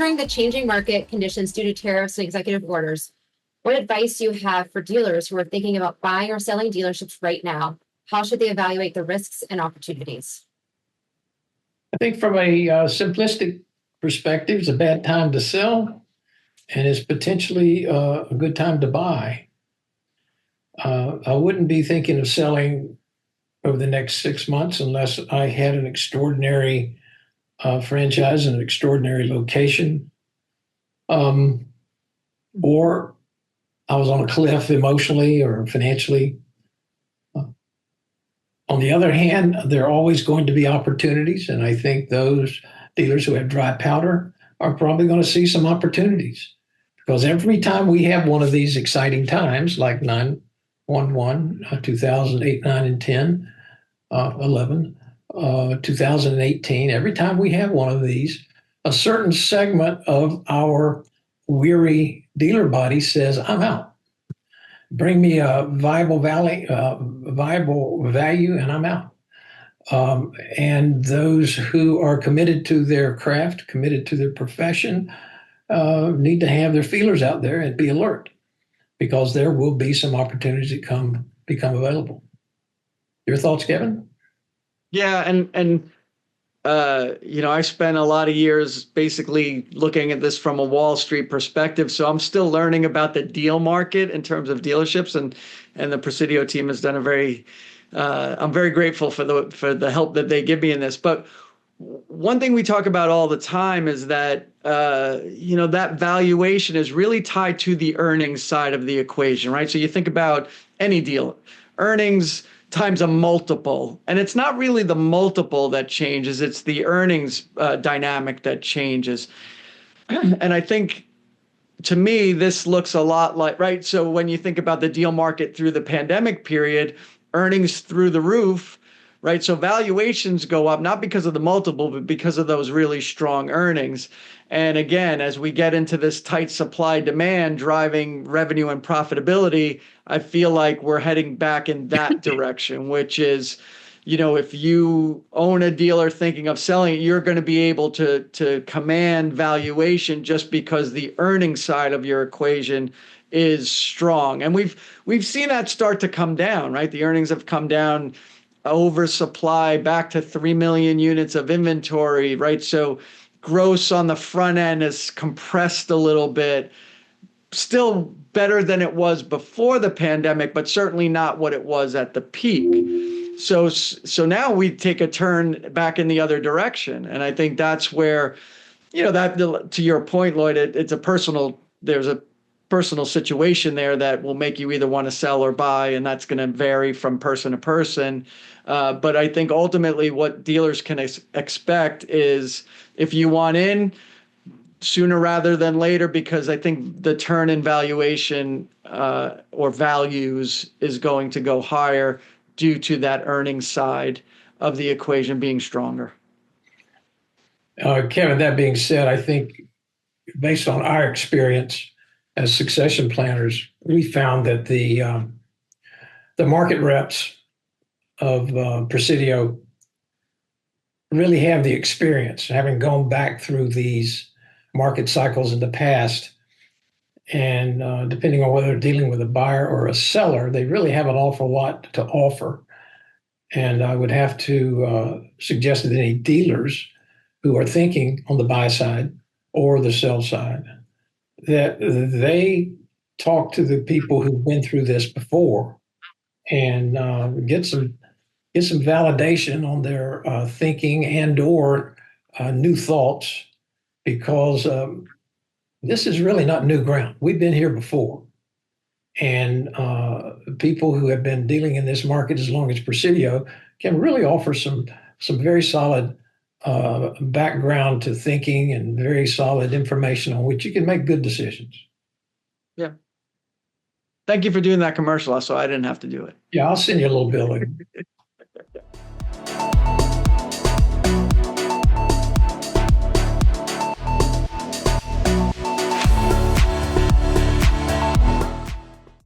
Considering the changing market conditions due to tariffs and executive orders, what advice do you have for dealers who are thinking about buying or selling dealerships right now? How should they evaluate the risks and opportunities? I think from a simplistic perspective, it's a bad time to sell, and it's potentially a good time to buy. I wouldn't be thinking of selling over the next 6 months unless I had an extraordinary franchise and an extraordinary location, or I was on a cliff emotionally or financially. On the other hand, there are always going to be opportunities, and I think those dealers who have dry powder are probably going to see some opportunities, because every time we have one of these exciting times, like 9/11, 2008, 9, and 10, 11, 2018, every time we have one of these, a certain segment of our weary dealer body says, I'm out. Bring me a viable value, and I'm out. And those who are committed to their craft, committed to their profession, need to have their feelers out there and be alert, because there will be some opportunities that become available. Your thoughts, Kevin? Yeah, I spent a lot of years basically looking at this from a Wall Street perspective. So I'm still learning about the deal market in terms of dealerships, and the Presidio team has done I'm very grateful for the help that they give me in this. But one thing we talk about all the time is that, that valuation is really tied to the earnings side of the equation, right? So you think about any deal, earnings times a multiple. And it's not really the multiple that changes, it's the earnings dynamic that changes. And I think, to me, this looks a lot like, right? So when you think about the deal market through the pandemic period, earnings through the roof, right? So valuations go up, not because of the multiple, but because of those really strong earnings. And again, as we get into this tight supply demand driving revenue and profitability, I feel like we're heading back in that direction, which is, if you own a dealer thinking of selling it, you're going to be able to command valuation just because the earnings side of your equation is strong. And we've seen that start to come down, right? The earnings have come down, oversupply back to 3 million units of inventory, right? So gross on the front end is compressed a little bit, still better than it was before the pandemic, but certainly not what it was at the peak. So now we take a turn back in the other direction. And I think that's where, that to your point, Lloyd, there's a personal situation there that will make you either want to sell or buy, and that's going to vary from person to person. But I think ultimately what dealers can expect is, if you want in, sooner rather than later, because I think the turn in valuation or values is going to go higher due to that earnings side of the equation being stronger. Kevin, that being said, I think based on our experience as succession planners, we found that the market reps of Presidio really have the experience, having gone back through these market cycles in the past. And depending on whether they're dealing with a buyer or a seller, they really have an awful lot to offer. And I would have to suggest that any dealers who are thinking on the buy side or the sell side, that they talk to the people who've been through this before and get some validation on their thinking and or new thoughts, because this is really not new ground. We've been here before. And people who have been dealing in this market as long as Presidio can really offer some very solid background to thinking and very solid information on which you can make good decisions. Yeah. Thank you for doing that commercial, so I didn't have to do it. Yeah, I'll send you a little bill.